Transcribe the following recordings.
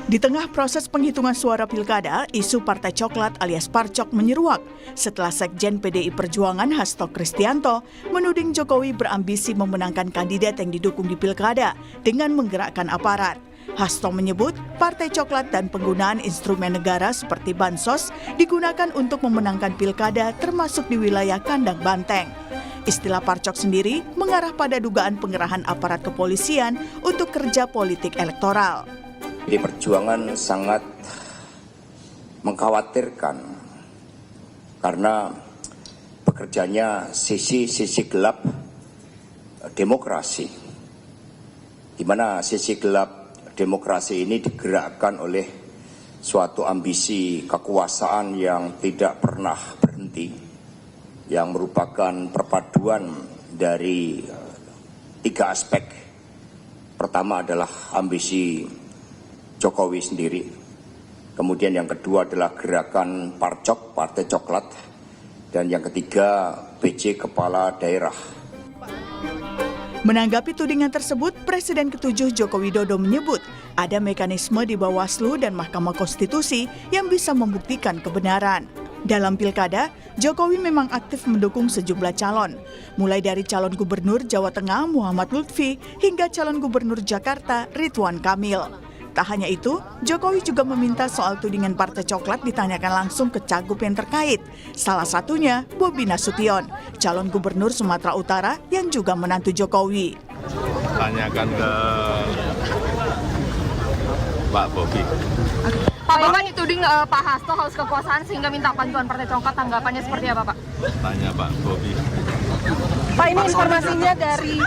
Di tengah proses penghitungan suara pilkada, isu Partai Coklat alias Parcok menyeruak setelah Sekjen PDI Perjuangan Hasto Kristianto menuding Jokowi berambisi memenangkan kandidat yang didukung di pilkada dengan menggerakkan aparat. Hasto menyebut Partai Coklat dan penggunaan instrumen negara seperti bansos digunakan untuk memenangkan pilkada termasuk di wilayah Kandang Banteng. Istilah Parcok sendiri mengarah pada dugaan pengerahan aparat kepolisian untuk kerja politik elektoral. PDI Perjuangan sangat mengkhawatirkan karena bekerjanya sisi gelap demokrasi, di mana sisi gelap demokrasi ini digerakkan oleh suatu ambisi kekuasaan yang tidak pernah berhenti, yang merupakan perpaduan dari tiga aspek. Pertama adalah ambisi Jokowi sendiri, kemudian yang kedua adalah gerakan Parcok, Partai Coklat, dan yang ketiga PJ Kepala Daerah. Menanggapi tudingan tersebut, Presiden ke-7 Joko Widodo menyebut ada mekanisme di Bawaslu dan Mahkamah Konstitusi yang bisa membuktikan kebenaran. Dalam pilkada, Jokowi memang aktif mendukung sejumlah calon, mulai dari calon gubernur Jawa Tengah Muhammad Lutfi hingga calon gubernur Jakarta Ridwan Kamil. Tak hanya itu, Jokowi juga meminta soal tudingan Partai Coklat ditanyakan langsung ke cagup yang terkait. Salah satunya Bobi Nasution, calon gubernur Sumatera Utara yang juga menantu Jokowi. Tanyakan ke Pak Bobi. Pak, Bapak dituding Pak Hasto haus kekuasaan sehingga minta bantuan Partai Coklat, tanggapannya seperti apa, Pak? Tanya Pak Bobi. Pak, ini informasinya dari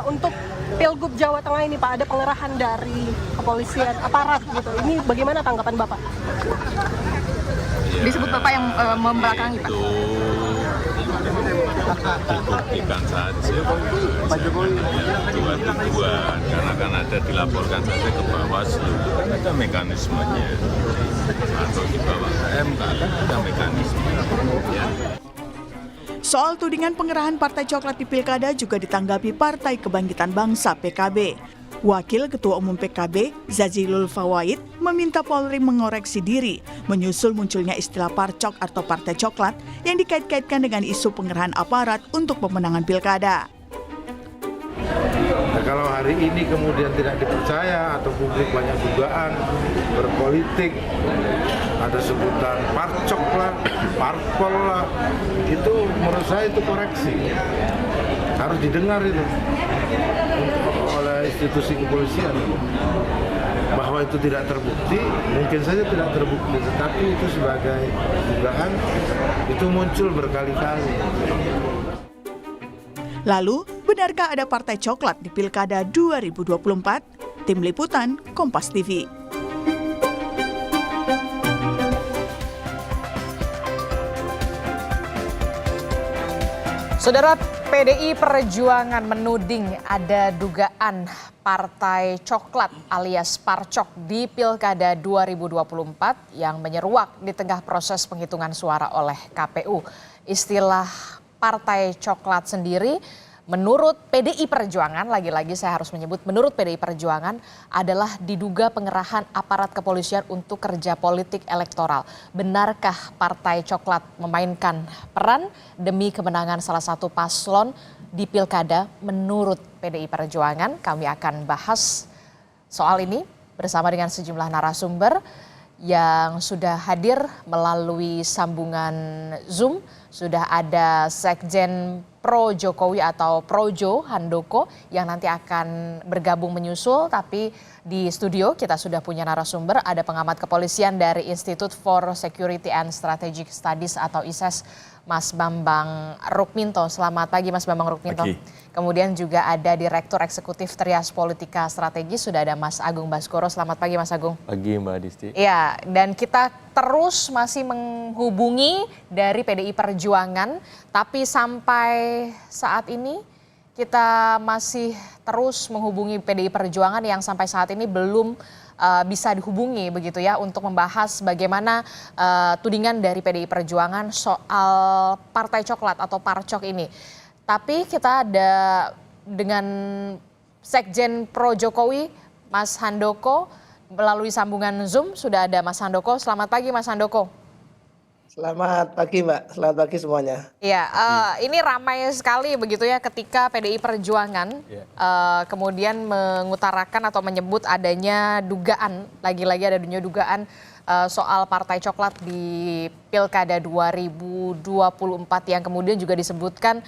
untuk Pilgub Jawa Tengah ini, Pak, ada pengerahan dari kepolisian aparat gitu. Ini bagaimana tanggapan Bapak? Ya, disebut Bapak yang membelakangi, Pak. Itu dibuktikan saja. Tuduhan karena kan ada dilaporkan saja ke Bawaslu, kan ada mekanismenya. Atau dibawa ke MK, kan ada mekanismenya. Ya. Soal tudingan pengerahan Partai Coklat di pilkada juga ditanggapi Partai Kebangkitan Bangsa (PKB). Wakil Ketua Umum PKB, Zazilul Fawaid, meminta Polri mengoreksi diri menyusul munculnya istilah Parcok atau Partai Coklat yang dikait-kaitkan dengan isu pengerahan aparat untuk pemenangan pilkada. Nah, kalau hari ini kemudian tidak dipercaya atau publik banyak dugaan berpolitik, ada sebutan parcok lah, parpol lah, itu menurut saya itu koreksi. Harus didengar itu oleh institusi kepolisian. Bahwa itu tidak terbukti, mungkin saja tidak terbukti, tetapi itu sebagai dugaan, itu muncul berkali-kali. Lalu, benarkah ada Partai Coklat di Pilkada 2024? Tim Liputan, Kompas TV. Saudara, PDI Perjuangan menuding ada dugaan Partai Coklat alias Parcok di Pilkada 2024 yang menyeruak di tengah proses penghitungan suara oleh KPU. Istilah Partai Coklat sendiri menurut PDI Perjuangan, lagi-lagi saya harus menyebut menurut PDI Perjuangan, adalah diduga pengerahan aparat kepolisian untuk kerja politik elektoral. Benarkah Partai Coklat memainkan peran demi kemenangan salah satu paslon di pilkada menurut PDI Perjuangan? Kami akan bahas soal ini bersama dengan sejumlah narasumber yang sudah hadir melalui sambungan Zoom. Sudah ada Sekjen Pro Jokowi atau Projo Handoko yang nanti akan bergabung menyusul, tapi di studio kita sudah punya narasumber, ada pengamat kepolisian dari Institute for Security and Strategic Studies atau ISES, Mas Bambang Rukminto. Selamat pagi Mas Bambang Rukminto. Pagi. Kemudian juga ada Direktur Eksekutif Trias Politika Strategi, sudah ada Mas Agung Baskoro. Selamat pagi Mas Agung. Pagi Mbak Disti. Ya, dan kita terus masih menghubungi dari PDI Perjuangan, tapi sampai saat ini kita masih terus menghubungi PDI Perjuangan yang sampai saat ini belum bisa dihubungi begitu ya untuk membahas bagaimana tudingan dari PDI Perjuangan soal Partai Coklat atau Parcok ini. Tapi kita ada dengan Sekjen Pro Jokowi, Mas Handoko. melalui sambungan Zoom sudah ada Mas Handoko. Selamat pagi Mas Handoko. Selamat pagi Mbak, selamat pagi semuanya. Ya, ini ramai sekali begitu ya ketika PDI Perjuangan kemudian mengutarakan atau menyebut adanya dugaan, lagi-lagi ada dugaan soal Partai Coklat di Pilkada 2024 yang kemudian juga disebutkan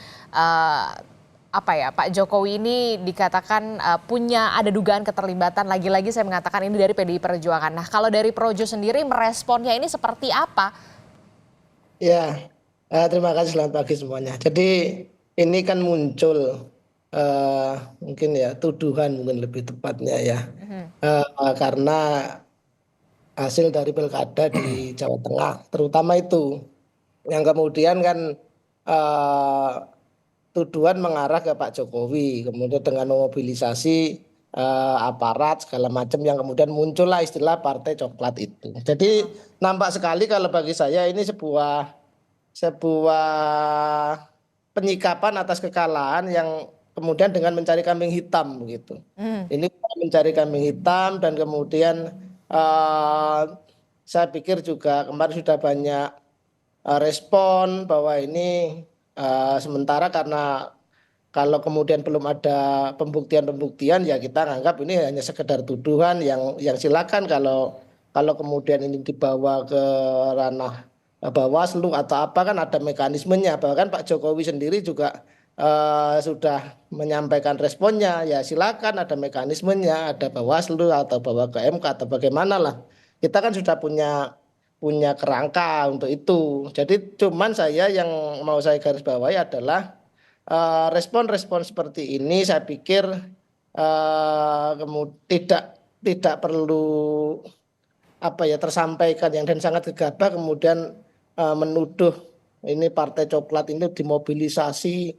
Pak Jokowi ini dikatakan ada dugaan keterlibatan, lagi-lagi saya mengatakan ini dari PDI Perjuangan. Nah, kalau dari Projo sendiri meresponnya ini seperti apa? Ya, terima kasih, selamat pagi semuanya. Jadi ini kan muncul mungkin ya tuduhan mungkin lebih tepatnya ya, karena hasil dari pilkada di Jawa Tengah terutama itu yang kemudian kan tuduhan mengarah ke Pak Jokowi, kemudian dengan memobilisasi aparat segala macam yang kemudian muncullah istilah Partai Coklat itu. Jadi nampak sekali kalau bagi saya ini sebuah penyikapan atas kekalahan yang kemudian dengan mencari kambing hitam gitu. Ini mencari kambing hitam dan kemudian saya pikir juga kemarin sudah banyak respon bahwa ini sementara karena kalau kemudian belum ada pembuktian ya kita anggap ini hanya sekedar tuduhan yang silakan kalau kemudian ini dibawa ke ranah Bawaslu atau apa kan ada mekanismenya. Bahkan Pak Jokowi sendiri juga sudah menyampaikan responnya, ya silakan ada mekanismenya, ada Bawaslu atau bawa ke MK atau bagaimana lah. Kita kan sudah punya kerangka untuk itu. Jadi cuman saya yang mau saya garis bawahi adalah respon-respon seperti ini saya pikir tidak perlu tersampaikan dan sangat gegabah kemudian menuduh ini Partai Coklat ini dimobilisasi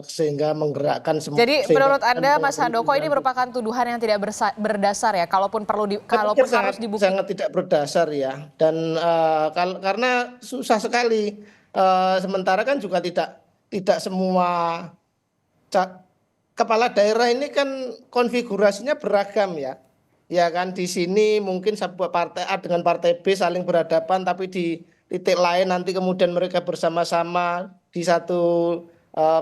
sehingga menggerakkan semua. Jadi menurut Anda Mas Handoko ini merupakan tuduhan yang tidak berdasar ya, kalaupun harus dibuktikan. Sangat tidak berdasar ya, dan karena susah sekali. Sementara kan juga tidak semua kepala daerah ini kan konfigurasinya beragam ya. Ya kan di sini mungkin sebuah partai A dengan partai B saling berhadapan, tapi di titik lain nanti kemudian mereka bersama-sama di satu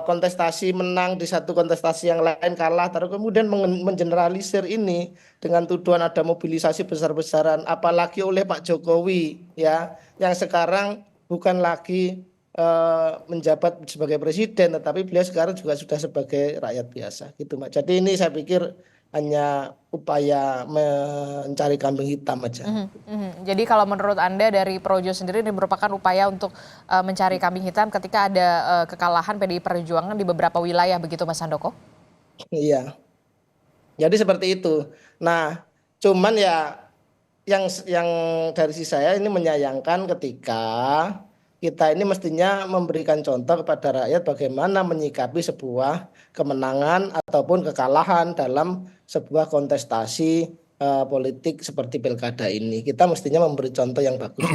kontestasi menang, di satu kontestasi yang lain kalah, terus kemudian mengeneralisir ini dengan tuduhan ada mobilisasi besar-besaran, apalagi oleh Pak Jokowi ya, yang sekarang bukan lagi menjabat sebagai presiden, tetapi beliau sekarang juga sudah sebagai rakyat biasa gitu Mbak. Jadi ini saya pikir hanya upaya mencari kambing hitam aja. Jadi kalau menurut Anda dari Projo sendiri ini merupakan upaya untuk mencari kambing hitam ketika ada kekalahan PDI Perjuangan di beberapa wilayah begitu Mas Handoko? Iya. Jadi seperti itu. Nah, cuman ya yang dari sisi saya ini menyayangkan ketika kita ini mestinya memberikan contoh kepada rakyat bagaimana menyikapi sebuah kemenangan ataupun kekalahan dalam sebuah kontestasi politik seperti pilkada ini. Kita mestinya memberi contoh yang bagus.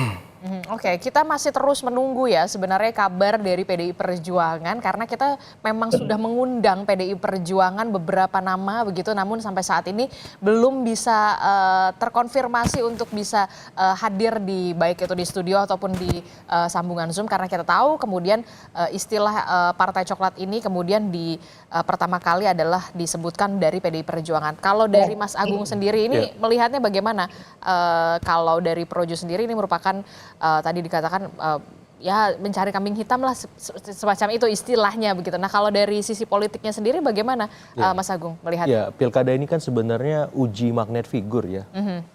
Oke, kita masih terus menunggu ya sebenarnya kabar dari PDI Perjuangan karena kita memang sudah mengundang PDI Perjuangan beberapa nama begitu, namun sampai saat ini belum bisa terkonfirmasi untuk bisa hadir di baik itu di studio ataupun di sambungan Zoom karena kita tahu kemudian istilah Partai Coklat ini kemudian pertama kali adalah disebutkan dari PDI Perjuangan. Kalau dari Mas Agung sendiri ini melihatnya bagaimana? Kalau dari Projo sendiri ini merupakan tadi dikatakan ya mencari kambing hitam lah semacam itu istilahnya begitu. Nah kalau dari sisi politiknya sendiri bagaimana Mas Agung melihat? Ya pilkada ini kan sebenarnya uji magnet figur ya.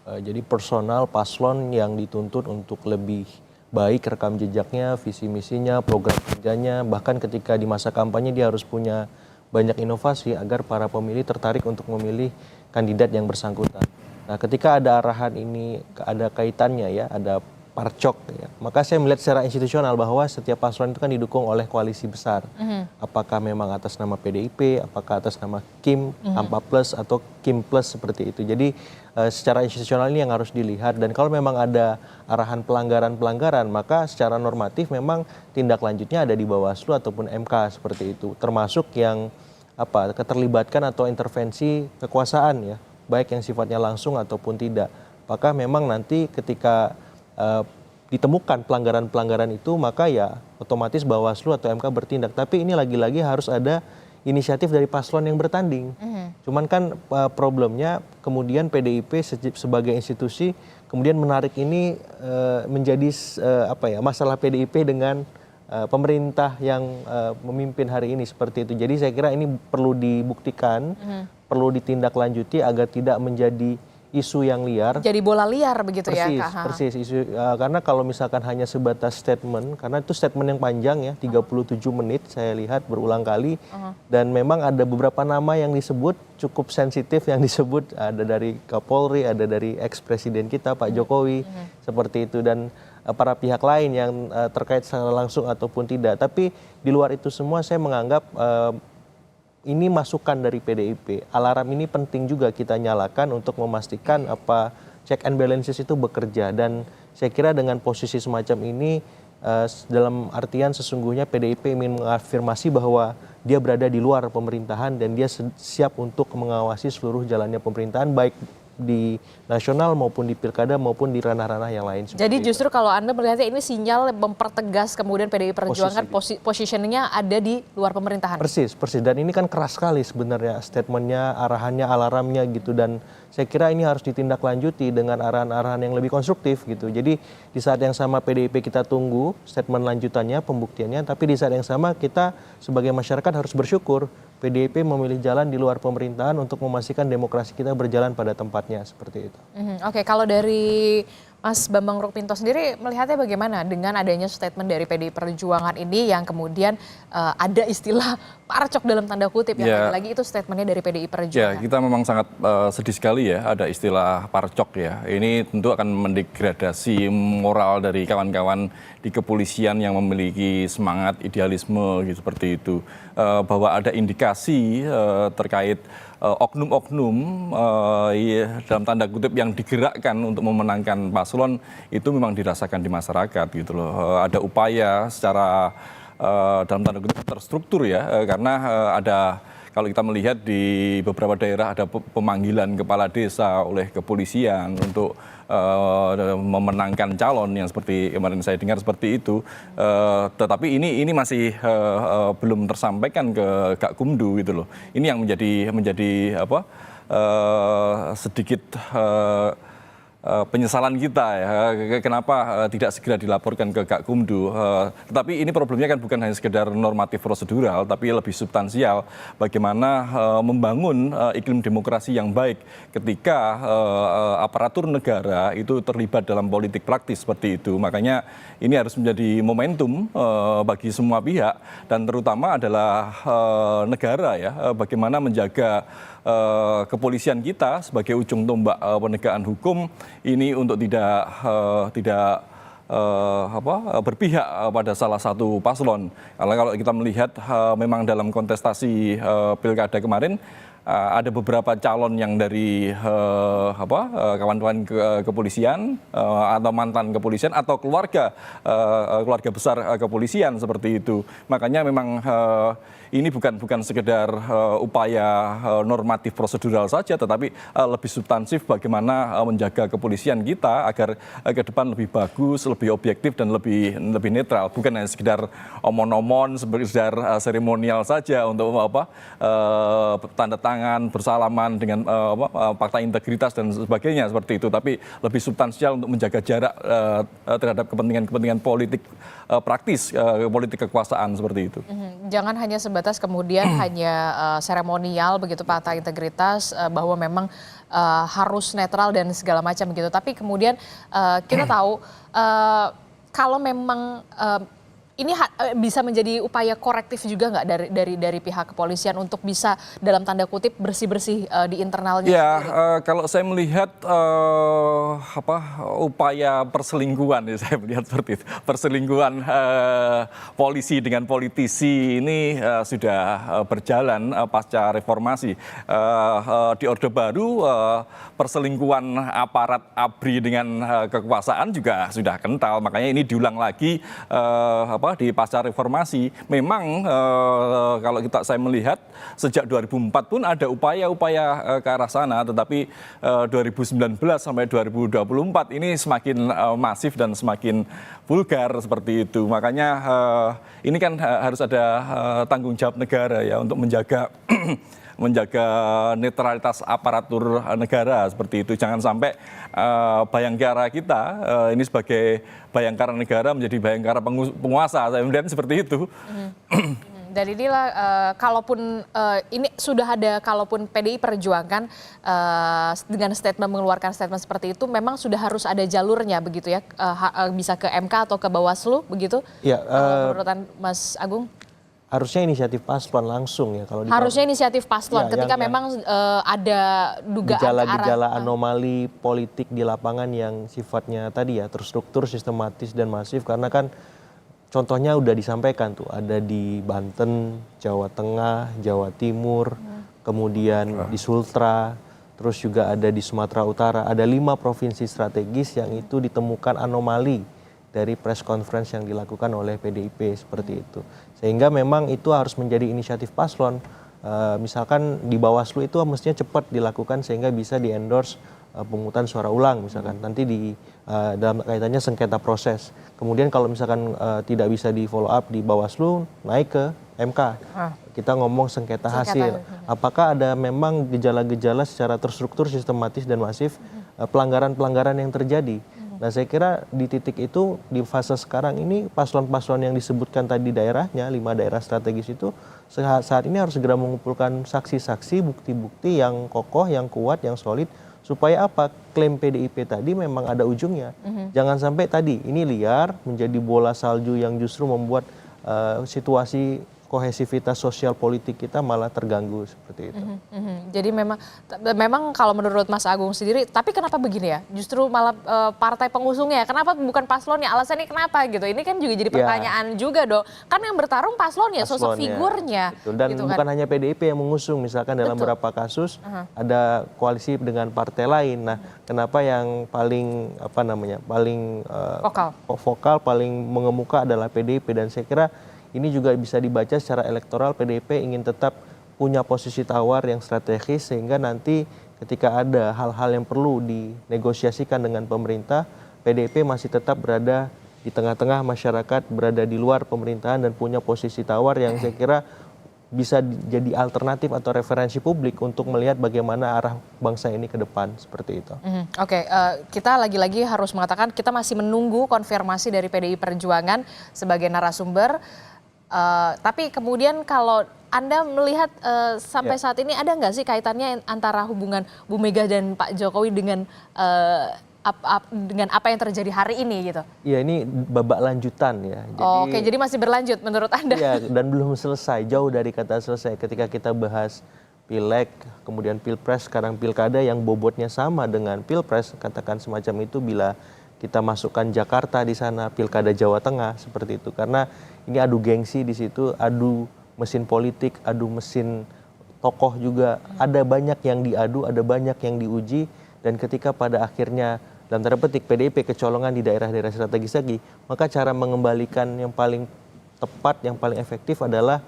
Jadi personal paslon yang dituntut untuk lebih baik rekam jejaknya, visi misinya, program kerjanya, bahkan ketika di masa kampanye dia harus punya banyak inovasi agar para pemilih tertarik untuk memilih kandidat yang bersangkutan. Nah ketika ada arahan ini ada kaitannya ya, ada parcok ya, maka saya melihat secara institusional bahwa setiap paslon itu kan didukung oleh koalisi besar. Apakah memang atas nama PDIP, apakah atas nama Kim, Hampa Plus atau Kim Plus seperti itu. Jadi secara institusional ini yang harus dilihat, dan kalau memang ada arahan pelanggaran-pelanggaran maka secara normatif memang tindak lanjutnya ada di Bawaslu ataupun MK seperti itu. Termasuk yang keterlibatkan atau intervensi kekuasaan ya. baik yang sifatnya langsung ataupun tidak. Apakah memang nanti ketika ditemukan pelanggaran-pelanggaran itu, maka ya otomatis Bawaslu atau MK bertindak. Tapi ini lagi-lagi harus ada inisiatif dari paslon yang bertanding. Cuman kan problemnya kemudian PDIP sebagai institusi kemudian menarik ini menjadi masalah PDIP dengan pemerintah yang memimpin hari ini seperti itu. Jadi saya kira ini perlu dibuktikan, perlu ditindaklanjuti agar tidak menjadi isu yang liar. Jadi bola liar begitu ya, Kak? Persis. Karena kalau misalkan hanya sebatas statement, karena itu statement yang panjang ya, 37 menit saya lihat berulang kali. Dan memang ada beberapa nama yang disebut cukup sensitif yang disebut, ada dari Kapolri, ada dari ex-presiden kita Pak Jokowi, seperti itu. Dan para pihak lain yang terkait secara langsung ataupun tidak. Tapi di luar itu semua saya menganggap ini masukan dari PDIP. Alarm ini penting juga kita nyalakan untuk memastikan apa check and balances itu bekerja. Dan saya kira dengan posisi semacam ini dalam artian sesungguhnya PDIP ingin mengafirmasi bahwa dia berada di luar pemerintahan dan dia siap untuk mengawasi seluruh jalannya pemerintahan baik di nasional maupun di pilkada maupun di ranah-ranah yang lain. Jadi justru kalau Anda melihatnya ini sinyal mempertegas kemudian PDI Perjuangan positioningnya ada di luar pemerintahan. Persis. Dan ini kan keras sekali sebenarnya statementnya, arahannya, alarmnya gitu. Dan saya kira ini harus ditindaklanjuti dengan arahan-arahan yang lebih konstruktif gitu. Jadi di saat yang sama PDIP kita tunggu statement lanjutannya, pembuktiannya. Tapi di saat yang sama kita sebagai masyarakat harus bersyukur PDIP memilih jalan di luar pemerintahan untuk memastikan demokrasi kita berjalan pada tempatnya seperti itu. Oke, kalau dari Mas Bambang Rukminto sendiri melihatnya bagaimana dengan adanya statement dari PDI Perjuangan ini yang kemudian ada istilah parcok dalam tanda kutip yang lagi-lagi itu statementnya dari PDI Perjuangan. Ya, kita memang sangat sedih sekali ya ada istilah parcok ya. Ini tentu akan mendegradasi moral dari kawan-kawan di kepolisian yang memiliki semangat idealisme gitu, seperti itu. Bahwa ada indikasi terkait oknum-oknum dalam tanda kutip yang digerakkan untuk memenangkan paslon itu memang dirasakan di masyarakat gitu loh. Ada upaya secara dalam tanda kutip terstruktur ya, karena ada kalau kita melihat di beberapa daerah ada pemanggilan kepala desa oleh kepolisian untuk memenangkan calon yang seperti kemarin saya dengar seperti itu. Tetapi ini masih belum tersampaikan ke Gakumdu gitu loh. Ini yang menjadi sedikit penyesalan kita ya, kenapa tidak segera dilaporkan ke Gakumdu. Tetapi ini problemnya kan bukan hanya sekedar normatif prosedural, tapi lebih substansial. Bagaimana membangun iklim demokrasi yang baik ketika aparatur negara itu terlibat dalam politik praktis seperti itu. Makanya ini harus menjadi momentum bagi semua pihak dan terutama adalah negara ya, bagaimana menjaga kepolisian kita sebagai ujung tombak penegakan hukum ini untuk tidak berpihak pada salah satu paslon. Karena kalau kita melihat memang dalam kontestasi pilkada kemarin ada beberapa calon yang dari kawan-kawan kepolisian atau mantan kepolisian atau keluarga besar kepolisian seperti itu. Makanya memang ini bukan sekedar upaya normatif prosedural saja, tetapi lebih substansif bagaimana menjaga kepolisian kita agar ke depan lebih bagus, lebih objektif dan lebih netral, bukan hanya sekedar omon-omon, sekedar seremonial saja untuk tanda tangan bersalaman dengan fakta integritas dan sebagainya seperti itu, tapi lebih substansial untuk menjaga jarak terhadap kepentingan politik praktis, politik kekuasaan seperti itu. Jangan hanya sebatas kemudian hanya seremonial begitu fakta integritas bahwa memang harus netral dan segala macam begitu. Tapi kemudian kita tahu kalau memang ini bisa menjadi upaya korektif juga nggak dari pihak kepolisian untuk bisa dalam tanda kutip bersih-bersih di internalnya? Ya, kalau saya melihat upaya perselingkuhan, ya saya melihat seperti itu. Perselingkuhan polisi dengan politisi ini sudah berjalan pasca reformasi. Di Orde Baru perselingkuhan aparat ABRI dengan kekuasaan juga sudah kental. Makanya ini diulang lagi di pasca reformasi. Memang kalau saya melihat sejak 2004 pun ada upaya-upaya ke arah sana, tetapi 2019 sampai 2024 ini semakin masif dan semakin vulgar seperti itu. Makanya ini kan harus ada tanggung jawab negara ya untuk menjaga menjaga netralitas aparatur negara seperti itu. Jangan sampai Bayangkara kita ini sebagai Bayangkara negara menjadi Bayangkara penguasa. Saya melihat seperti itu. Dan inilah kalaupun ini sudah ada, kalaupun PDI perjuangkan dengan mengeluarkan statement seperti itu, memang sudah harus ada jalurnya begitu ya, bisa ke MK atau ke Bawaslu begitu? Ya, menurut Mas Agung? Harusnya inisiatif paslon langsung ya kalau harusnya inisiatif paslon ketika memang ada dugaan gejala-gejala anomali politik di lapangan yang sifatnya tadi ya terstruktur, sistematis dan masif, karena kan contohnya udah disampaikan tuh, ada di Banten, Jawa Tengah, Jawa Timur, kemudian di Sultra, terus juga ada di Sumatera Utara. Ada 5 provinsi strategis yang itu ditemukan anomali dari press conference yang dilakukan oleh PDIP seperti itu. Sehingga memang itu harus menjadi inisiatif paslon. Misalkan di Bawaslu itu mestinya cepat dilakukan sehingga bisa di-endorse pemungutan suara ulang misalkan. Nanti dalam kaitannya sengketa proses. Kemudian kalau misalkan tidak bisa di follow up di Bawaslu, naik ke MK. Kita ngomong sengketa hasil. Apakah ada memang gejala-gejala secara terstruktur, sistematis dan masif pelanggaran-pelanggaran yang terjadi? Nah, saya kira di titik itu, di fase sekarang ini, paslon-paslon yang disebutkan tadi daerahnya, 5 daerah strategis itu, saat ini harus segera mengumpulkan saksi-saksi, bukti-bukti yang kokoh, yang kuat, yang solid, supaya apa? Klaim PDIP tadi memang ada ujungnya. Jangan sampai tadi, ini liar, menjadi bola salju yang justru membuat situasi kohesivitas sosial politik kita malah terganggu seperti itu. Jadi memang kalau menurut Mas Agung sendiri, tapi kenapa begini ya? Justru malah partai pengusungnya, kenapa bukan paslonnya? Alasannya kenapa gitu? Ini kan juga jadi pertanyaan juga dong. Kan yang bertarung paslonnya, sosok figurnya. Betul. Dan gitu bukan kan hanya PDIP yang mengusung, misalkan dalam beberapa kasus ada koalisi dengan partai lain. Nah, kenapa yang paling paling vokal, paling mengemuka adalah PDIP, dan saya kira ini juga bisa dibaca secara elektoral. PDIP ingin tetap punya posisi tawar yang strategis sehingga nanti ketika ada hal-hal yang perlu dinegosiasikan dengan pemerintah, PDIP masih tetap berada di tengah-tengah masyarakat, berada di luar pemerintahan dan punya posisi tawar yang saya kira bisa jadi alternatif atau referensi publik untuk melihat bagaimana arah bangsa ini ke depan seperti itu. Oke, kita lagi-lagi harus mengatakan kita masih menunggu konfirmasi dari PDI Perjuangan sebagai narasumber. Tapi kemudian kalau Anda melihat sampai saat ini ada nggak sih kaitannya antara hubungan Bu Mega dan Pak Jokowi dengan apa yang terjadi hari ini gitu? Iya, ini babak lanjutan ya. Oke, jadi masih berlanjut menurut Anda? Iya, dan belum selesai, jauh dari kata selesai. Ketika kita bahas Pileg, kemudian Pilpres, sekarang Pilkada yang bobotnya sama dengan Pilpres, katakan semacam itu bila kita masukkan Jakarta di sana, Pilkada Jawa Tengah seperti itu. Karena ini adu gengsi di situ, adu mesin politik, adu mesin tokoh juga. Ada banyak yang diadu, ada banyak yang diuji, dan ketika pada akhirnya dalam tanda petik PDIP kecolongan di daerah-daerah strategis lagi, maka cara mengembalikan yang paling tepat, yang paling efektif adalah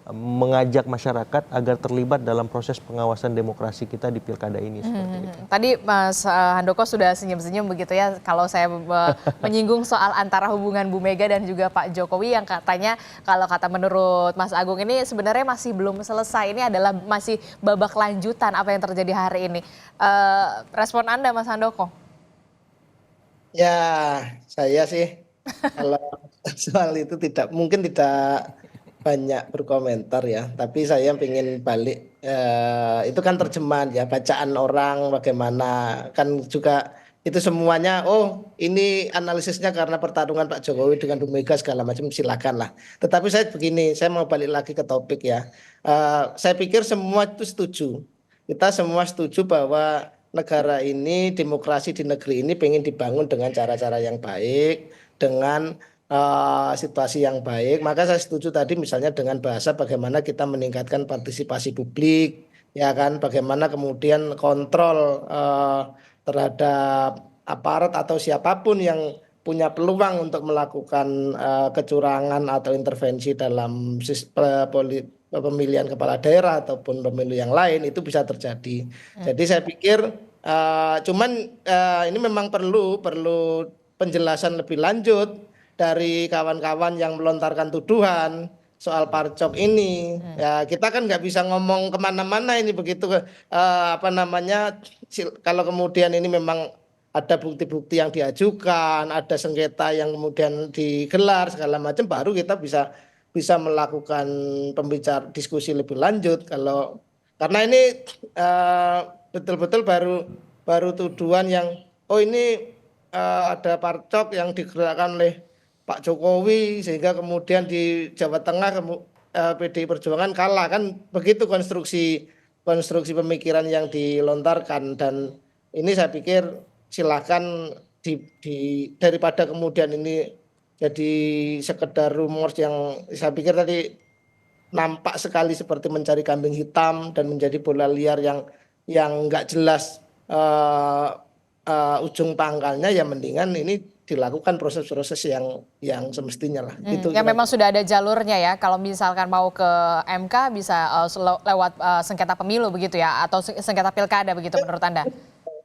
mengajak masyarakat agar terlibat dalam proses pengawasan demokrasi kita di pilkada ini seperti itu. Tadi Mas Handoko sudah senyum-senyum begitu ya kalau saya menyinggung soal antara hubungan Bu Mega dan juga Pak Jokowi yang katanya kalau kata menurut Mas Agung ini sebenarnya masih belum selesai, ini adalah masih babak lanjutan apa yang terjadi hari ini. Respon Anda Mas Handoko? Ya, saya sih kalau soal itu tidak banyak berkomentar ya, tapi saya ingin balik, itu kan terjemahan ya, bacaan orang bagaimana, kan juga itu semuanya, oh ini analisisnya karena pertarungan Pak Jokowi dengan Bu Mega segala macam, silakan lah. Tetapi saya begini, saya mau balik lagi ke topik ya. Saya pikir semua itu setuju, kita semua setuju bahwa negara ini, demokrasi di negeri ini pengen dibangun dengan cara-cara yang baik, dengan situasi yang baik. Maka saya setuju tadi misalnya dengan bahasa bagaimana kita meningkatkan partisipasi publik, ya kan, bagaimana kemudian kontrol terhadap aparat atau siapapun yang punya peluang untuk melakukan kecurangan atau intervensi dalam pemilihan kepala daerah ataupun pemilu yang lain itu bisa terjadi. Jadi saya pikir cuman ini memang perlu penjelasan lebih lanjut dari kawan-kawan yang melontarkan tuduhan soal parcok ini. Ya kita kan nggak bisa ngomong kemana-mana ini begitu kalau kemudian ini memang ada bukti-bukti yang diajukan, ada sengketa yang kemudian digelar segala macam, baru kita bisa melakukan diskusi lebih lanjut. Karena ini betul-betul baru tuduhan yang ini ada parcok yang digerakkan oleh Pak Jokowi sehingga kemudian di Jawa Tengah PDI Perjuangan kalah, kan begitu konstruksi pemikiran yang dilontarkan. Dan ini saya pikir silakan daripada kemudian ini jadi sekedar rumors yang saya pikir tadi nampak sekali seperti mencari kambing hitam dan menjadi bola liar yang nggak jelas ujung pangkalnya, ya mendingan ini dilakukan proses-proses yang semestinya lah. Gitu, yang memang sudah ada jalurnya ya. Kalau misalkan mau ke MK bisa lewat sengketa pemilu begitu ya, atau sengketa pilkada begitu menurut Anda?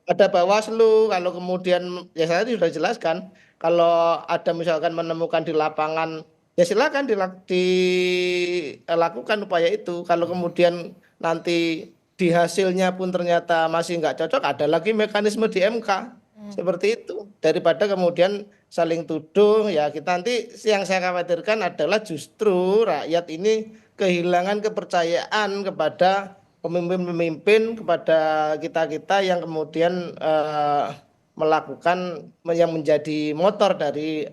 Ada Bawaslu, kalau kemudian ya saya sudah jelaskan, kalau ada misalkan menemukan di lapangan ya silakan dilakukan upaya itu. Kalau kemudian nanti di hasilnya pun ternyata masih nggak cocok, ada lagi mekanisme di MK. Seperti itu. Daripada kemudian saling tuduh, ya kita nanti yang saya khawatirkan adalah justru rakyat ini kehilangan kepercayaan kepada pemimpin-pemimpin, kepada kita-kita yang kemudian melakukan yang menjadi motor dari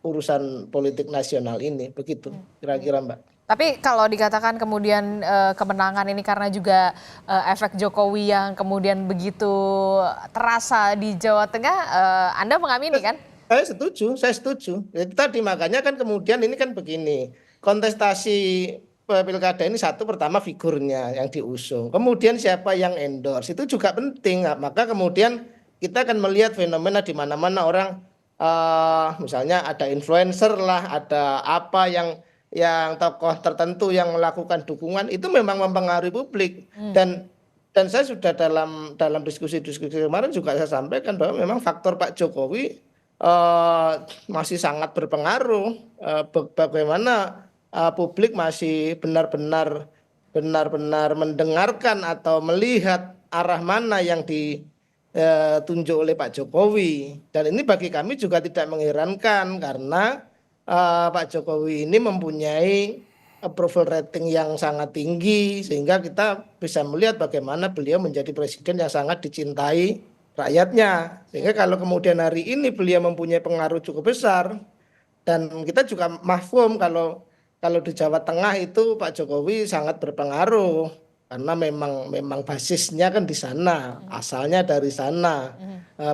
urusan politik nasional ini. Begitu kira-kira Mbak. Tapi kalau dikatakan kemudian kemenangan ini karena juga efek Jokowi yang kemudian begitu terasa di Jawa Tengah, Anda mengamini kan? Saya setuju. Itu tadi makanya kan kemudian ini kan begini, kontestasi pilkada ini satu, pertama figurnya yang diusung, kemudian siapa yang endorse itu juga penting. Maka kemudian kita akan melihat fenomena di mana-mana orang misalnya ada influencer lah, ada apa yang tokoh tertentu yang melakukan dukungan itu memang mempengaruhi publik. Dan saya sudah dalam diskusi-diskusi kemarin juga saya sampaikan bahwa memang faktor Pak Jokowi masih sangat berpengaruh, bagaimana publik masih benar-benar mendengarkan atau melihat arah mana yang ditunjuk oleh Pak Jokowi. Dan ini bagi kami juga tidak mengherankan karena Pak Jokowi ini mempunyai approval rating yang sangat tinggi, sehingga kita bisa melihat bagaimana beliau menjadi presiden yang sangat dicintai rakyatnya. Sehingga kalau kemudian hari ini beliau mempunyai pengaruh cukup besar, dan kita juga mahfum kalau di Jawa Tengah itu Pak Jokowi sangat berpengaruh karena memang basisnya kan di sana, asalnya dari sana,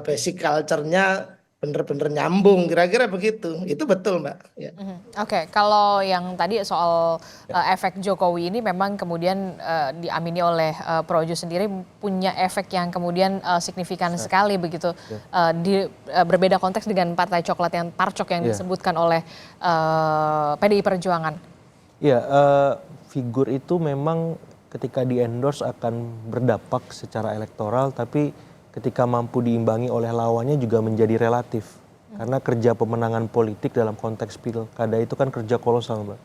basic culture-nya bener-bener nyambung, kira-kira begitu. Itu betul Mbak. Ya. Oke, kalau yang tadi soal efek Jokowi ini memang kemudian diamini oleh Projo sendiri punya efek yang kemudian signifikan sekali begitu. Berbeda konteks dengan partai coklat yang parcok yang disebutkan oleh PDI Perjuangan. Iya, figur itu memang ketika di-endorse akan berdampak secara elektoral, tapi ketika mampu diimbangi oleh lawannya juga menjadi relatif. Karena kerja pemenangan politik dalam konteks pilkada itu kan kerja kolosal Mbak.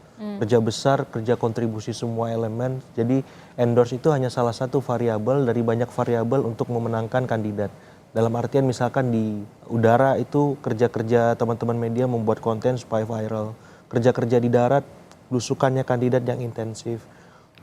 Kerja besar, kerja kontribusi semua elemen. Jadi endorse itu hanya salah satu variabel dari banyak variabel untuk memenangkan kandidat. Dalam artian misalkan di udara itu kerja-kerja teman-teman media membuat konten supaya viral. Kerja-kerja di darat, belusukannya kandidat yang intensif.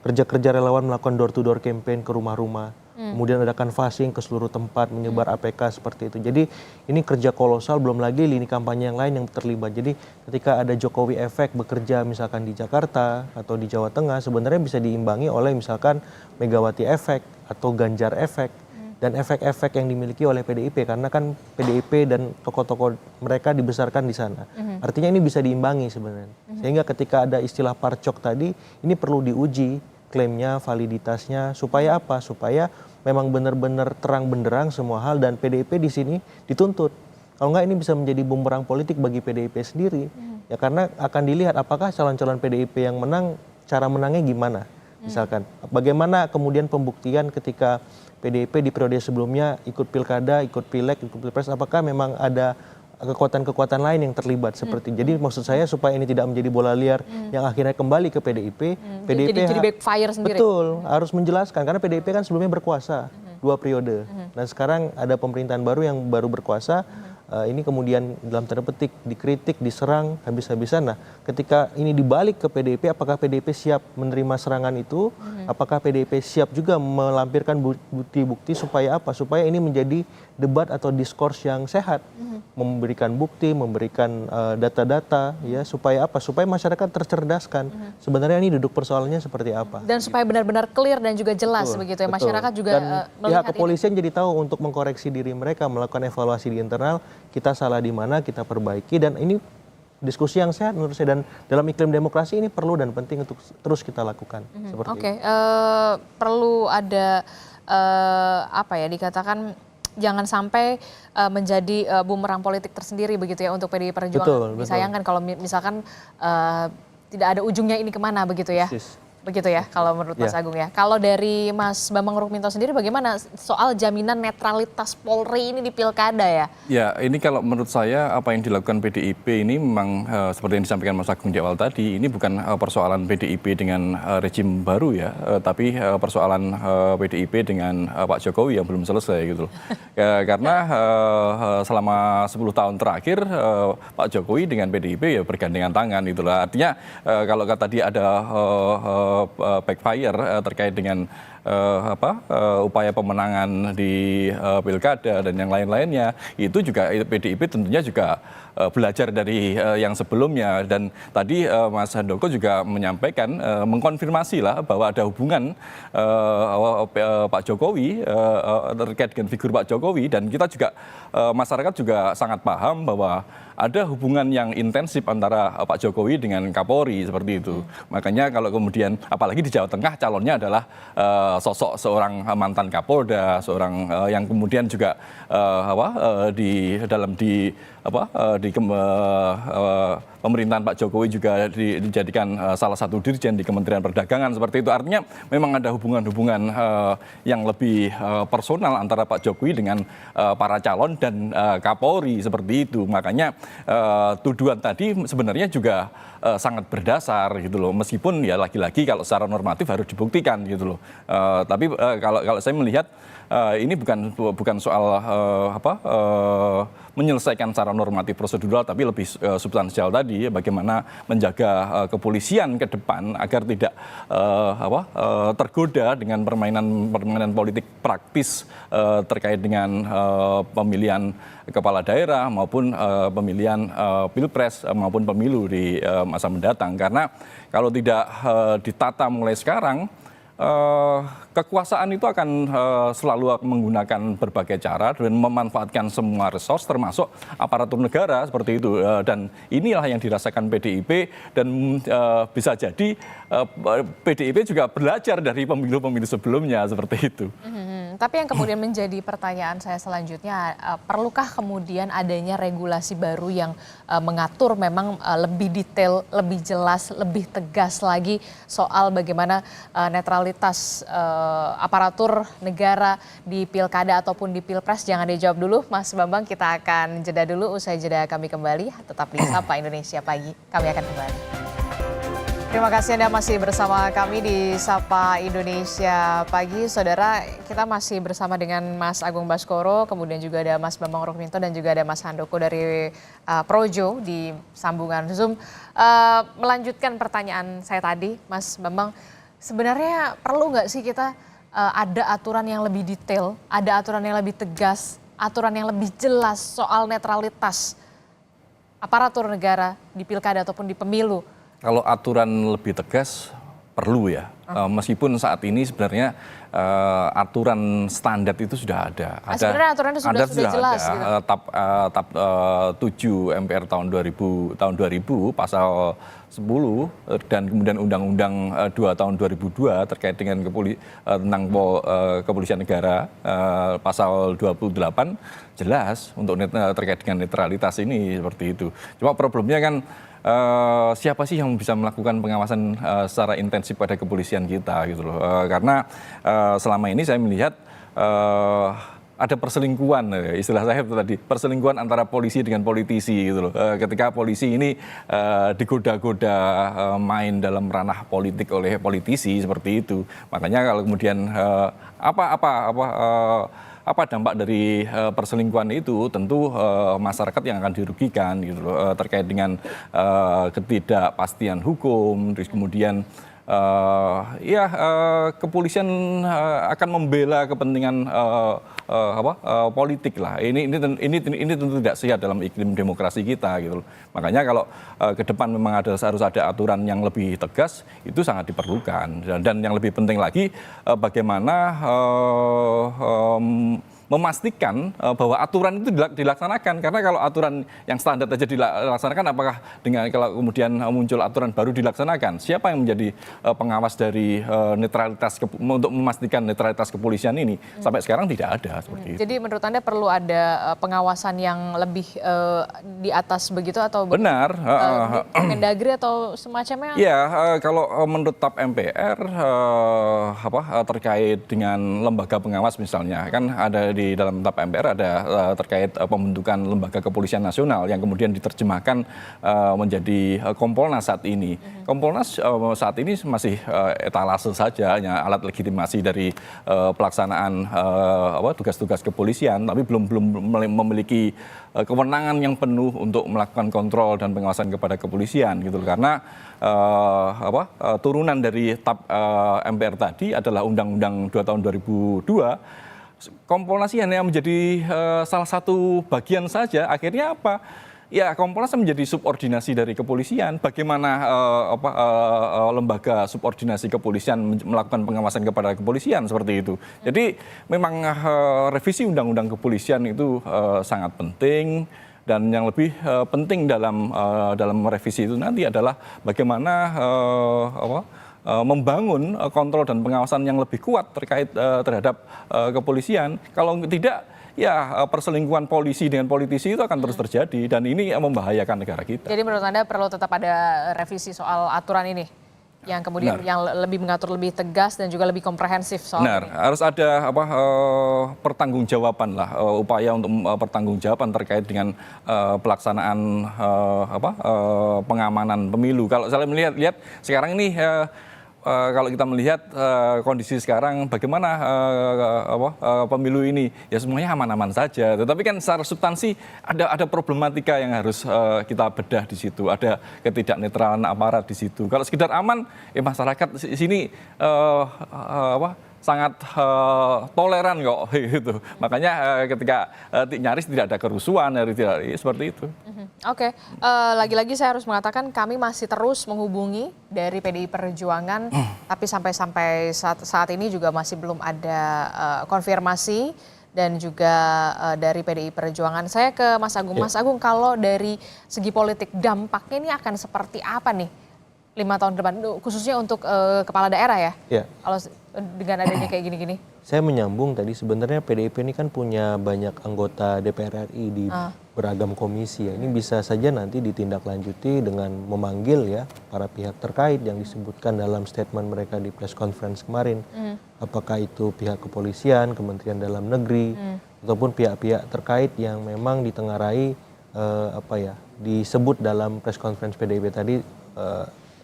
Kerja-kerja relawan melakukan door-to-door campaign ke rumah-rumah. Kemudian ada canvassing ke seluruh tempat, menyebar APK seperti itu. Jadi ini kerja kolosal, belum lagi lini kampanye yang lain yang terlibat. Jadi ketika ada Jokowi efek bekerja misalkan di Jakarta atau di Jawa Tengah, sebenarnya bisa diimbangi oleh misalkan Megawati efek atau Ganjar efek. Dan efek-efek yang dimiliki oleh PDIP, karena kan PDIP dan tokoh-tokoh mereka dibesarkan di sana. Artinya ini bisa diimbangi sebenarnya. Sehingga ketika ada istilah parcok tadi, ini perlu diuji klaimnya, validitasnya, supaya apa? Supaya memang benar-benar terang benderang semua hal, dan PDIP di sini dituntut Kalau nggak ini bisa menjadi bumerang politik bagi PDIP sendiri. Ya karena akan dilihat apakah calon-calon PDIP yang menang, cara menangnya gimana. Misalkan, bagaimana kemudian pembuktian ketika PDIP di periode sebelumnya ikut pilkada, ikut pileg, ikut pilpres, apakah memang ada kekuatan-kekuatan lain yang terlibat seperti. Jadi maksud saya supaya ini tidak menjadi bola liar yang akhirnya kembali ke PDIP. PDIP jadi backfire sendiri. Betul, harus menjelaskan karena PDIP kan sebelumnya berkuasa 2 periode. Dan sekarang ada pemerintahan baru yang baru berkuasa. Ini kemudian dalam tanda petik dikritik, diserang habis-habisan. Nah, ketika ini dibalik ke PDIP, apakah PDIP siap menerima serangan itu? Apakah PDIP siap juga melampirkan bukti-bukti supaya apa? Supaya ini menjadi debat atau diskurs yang sehat, memberikan bukti, memberikan data-data, ya supaya apa? Supaya masyarakat tercerdaskan. Sebenarnya ini duduk persoalannya seperti apa? Dan supaya benar-benar clear dan juga jelas begitu ya, masyarakat juga Dan melihat pihak kepolisian jadi tahu untuk mengkoreksi diri mereka, melakukan evaluasi di internal. Kita salah di mana, kita perbaiki, dan ini diskusi yang sehat menurut saya, dan dalam iklim demokrasi ini perlu dan penting untuk terus kita lakukan. Seperti itu. Perlu ada apa ya dikatakan jangan sampai menjadi bumerang politik tersendiri begitu ya untuk PDI Perjuangan. Disayangkan kalau misalkan tidak ada ujungnya ini kemana begitu ya. Begitu ya kalau menurut Mas Agung ya. Kalau dari Mas Bambang Rukminto sendiri bagaimana soal jaminan netralitas Polri ini di pilkada ya? Ya, ini kalau menurut saya apa yang dilakukan PDIP ini memang seperti yang disampaikan Mas Agung di awal tadi, ini bukan persoalan PDIP dengan rejim baru ya, tapi persoalan PDIP dengan Pak Jokowi yang belum selesai gitu loh. Karena selama 10 tahun terakhir Pak Jokowi dengan PDIP ya bergandengan tangan gitu lah. Artinya kalau tadi ada backfire terkait dengan upaya pemenangan di pilkada dan yang lain-lainnya, itu juga PDIP tentunya juga belajar dari yang sebelumnya. Dan tadi Mas Handoko juga menyampaikan, mengkonfirmasi lah bahwa ada hubungan Pak Jokowi terkait dengan figur Pak Jokowi, dan kita juga masyarakat juga sangat paham bahwa ada hubungan yang intensif antara Pak Jokowi dengan Kapolri seperti itu. Makanya kalau kemudian apalagi di Jawa Tengah calonnya adalah sosok seorang mantan Kapolda, seorang yang kemudian juga di pemerintahan Pak Jokowi juga dijadikan salah satu dirjen di Kementerian Perdagangan seperti itu. Artinya memang ada hubungan-hubungan yang lebih personal antara Pak Jokowi dengan para calon dan Kapolri seperti itu. Makanya tuduhan tadi sebenarnya juga sangat berdasar gitu loh. Meskipun ya lagi-lagi kalau secara normatif harus dibuktikan gitu loh. Tapi kalau saya melihat ini bukan soal menyelesaikan secara normatif prosedural, tapi lebih substansial tadi, bagaimana menjaga kepolisian ke depan agar tidak tergoda dengan permainan politik praktis terkait dengan pemilihan kepala daerah maupun pemilihan pilpres maupun pemilu di masa mendatang. Karena kalau tidak ditata mulai sekarang, kekuasaan itu akan selalu menggunakan berbagai cara dan memanfaatkan semua resource termasuk aparatur negara seperti itu, dan inilah yang dirasakan PDIP, dan bisa jadi PDIP juga belajar dari pemilu-pemilu sebelumnya seperti itu. Tapi yang kemudian menjadi pertanyaan saya selanjutnya, perlukah kemudian adanya regulasi baru yang mengatur memang lebih detail, lebih jelas, lebih tegas lagi soal bagaimana netralitas aparatur negara di pilkada ataupun di pilpres? Jangan dijawab dulu Mas Bambang, kita akan jeda dulu. Usai jeda kami kembali, tetap di Sapa Indonesia Pagi, kami akan kembali. Terima kasih Anda masih bersama kami di Sapa Indonesia Pagi. Saudara, kita masih bersama dengan Mas Agung Baskoro, kemudian juga ada Mas Bambang Rukminto dan juga ada Mas Handoko dari Projo di sambungan Zoom. Melanjutkan pertanyaan saya tadi, Mas Bambang, sebenarnya perlu nggak sih kita ada aturan yang lebih detail, ada aturan yang lebih tegas, aturan yang lebih jelas soal netralitas aparatur negara di pilkada ataupun di pemilu? Kalau aturan lebih tegas, perlu ya. Meskipun saat ini sebenarnya aturan standar itu sudah ada. Sebenarnya aturannya sudah jelas. Ada. Tab 7 MPR tahun 2000 pasal 10 dan kemudian Undang-Undang 2 tahun 2002 terkait dengan tentang kepolisian negara pasal 28 jelas untuk terkait dengan netralitas ini seperti itu. Cuma problemnya kan siapa sih yang bisa melakukan pengawasan secara intensif pada kepolisian kita gitu loh. Karena selama ini saya melihat ada perselingkuhan, istilah saya itu tadi, perselingkuhan antara polisi dengan politisi gitu loh. Ketika polisi ini digoda-goda main dalam ranah politik oleh politisi seperti itu. Makanya kalau kemudian apa dampak dari perselingkuhan itu, tentu masyarakat yang akan dirugikan gitu loh, terkait dengan ketidakpastian hukum, terus kemudian kepolisian akan membela kepentingan politik lah. Ini tentu tidak sehat dalam iklim demokrasi kita gitu loh. Makanya kalau ke depan memang harus ada aturan yang lebih tegas, itu sangat diperlukan. Dan yang lebih penting lagi bagaimana memastikan bahwa aturan itu dilaksanakan, karena kalau aturan yang standar saja dilaksanakan, apakah dengan kalau kemudian muncul aturan baru dilaksanakan, siapa yang menjadi pengawas dari netralitas untuk memastikan netralitas kepolisian ini? Sampai sekarang tidak ada seperti itu. Jadi menurut Anda perlu ada pengawasan yang lebih di atas begitu atau benar Mendagri atau semacamnya? Ya, kalau menurut TAP MPR terkait dengan lembaga pengawas misalnya, kan ada di dalam TAP MPR ada terkait pembentukan lembaga kepolisian nasional yang kemudian diterjemahkan menjadi Kompolnas saat ini. Kompolnas saat ini masih etalase saja, hanya alat legitimasi dari pelaksanaan tugas-tugas kepolisian, tapi belum memiliki kewenangan yang penuh untuk melakukan kontrol dan pengawasan kepada kepolisian gitu. Karena turunan dari TAP MPR tadi adalah Undang-Undang 2 tahun 2002. Kompolnas hanya menjadi salah satu bagian saja. Akhirnya apa? Ya, Kompolnas menjadi subordinasi dari kepolisian. Bagaimana lembaga subordinasi kepolisian melakukan pengawasan kepada kepolisian seperti itu. Jadi memang revisi Undang-Undang kepolisian itu sangat penting. Dan yang lebih penting dalam revisi itu nanti adalah bagaimana membangun kontrol dan pengawasan yang lebih kuat terkait terhadap kepolisian. Kalau tidak, ya perselingkuhan polisi dengan politisi itu akan terus terjadi, dan ini membahayakan negara kita. Jadi menurut Anda perlu tetap ada revisi soal aturan ini, yang kemudian yang lebih mengatur lebih tegas dan juga lebih komprehensif soal ini. Harus ada pertanggungjawaban lah, upaya untuk pertanggungjawaban terkait dengan pelaksanaan pengamanan pemilu. Kalau saya melihat sekarang ini kalau kita melihat kondisi sekarang, bagaimana pemilu ini, ya semuanya aman-aman saja. Tetapi kan secara substansi ada problematika yang harus kita bedah di situ. Ada ketidaknetralan aparat di situ. Kalau sekedar aman, masyarakat di sini sangat toleran kok gitu. Makanya ketika nyaris tidak ada kerusuhan, seperti itu. Oke, lagi-lagi saya harus mengatakan kami masih terus menghubungi dari PDI Perjuangan, tapi sampai saat ini juga masih belum ada konfirmasi dan juga dari PDI Perjuangan. Saya ke Mas Agung. Mas Agung, kalau dari segi politik dampaknya ini akan seperti apa nih 5 tahun depan, khususnya untuk kepala daerah ya? Kalau dengan adanya kayak gini-gini. Saya menyambung tadi, sebenarnya PDIP ini kan punya banyak anggota DPR RI di beragam komisi ya. Ini bisa saja nanti ditindaklanjuti dengan memanggil ya para pihak terkait yang disebutkan dalam statement mereka di press conference kemarin. Apakah itu pihak kepolisian, Kementerian Dalam Negeri, ataupun pihak-pihak terkait yang memang ditengarai disebut dalam press conference PDIP tadi